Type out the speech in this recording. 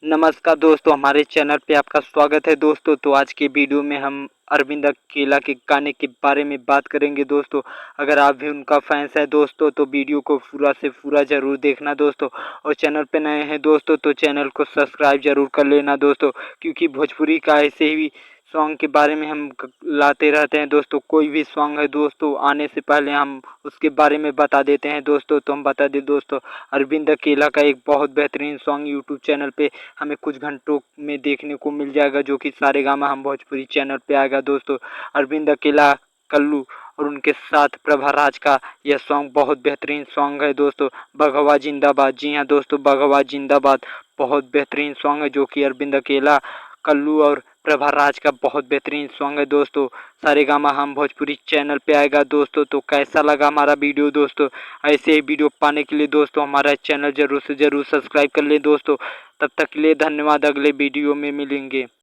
नमस्कार दोस्तों, हमारे चैनल पे आपका स्वागत है दोस्तों। तो आज के वीडियो में हम अरविंद अकेला के गाने के बारे में बात करेंगे दोस्तों। अगर आप भी उनका फैंस है दोस्तों तो वीडियो को पूरा से पूरा ज़रूर देखना दोस्तों। और चैनल पे नए हैं दोस्तों तो चैनल को सब्सक्राइब ज़रूर कर लेना दोस्तों, क्योंकि भोजपुरी का ऐसे ही सॉन्ग के बारे में हम लाते रहते हैं दोस्तों। कोई भी सॉन्ग है दोस्तों आने से पहले हम उसके बारे में बता देते हैं दोस्तों। तो हम बता दें दोस्तों, अरविंद अकेला का एक बहुत बेहतरीन सॉन्ग यूट्यूब चैनल पे हमें कुछ घंटों में देखने को मिल जाएगा, जो कि सारेगामा हम भोजपुरी चैनल पे आएगा दोस्तों। अरविंद अकेला, कल्लू और उनके साथ प्रभा राज का यह सॉन्ग बहुत बेहतरीन सॉन्ग है दोस्तों। भगवा जिंदाबाद। जी हाँ दोस्तों, भगवा जिंदाबाद बहुत बेहतरीन सॉन्ग है, जो कि अरविंद अकेला, कल्लू और प्रभा राज का बहुत बेहतरीन सॉन्ग है दोस्तों। सारेगामा हम भोजपुरी चैनल पे आएगा दोस्तों। तो कैसा लगा हमारा वीडियो दोस्तों? ऐसे ही वीडियो पाने के लिए दोस्तों हमारा चैनल जरूर से जरूर सब्सक्राइब कर ले दोस्तों। तब तक के लिए धन्यवाद। अगले वीडियो में मिलेंगे।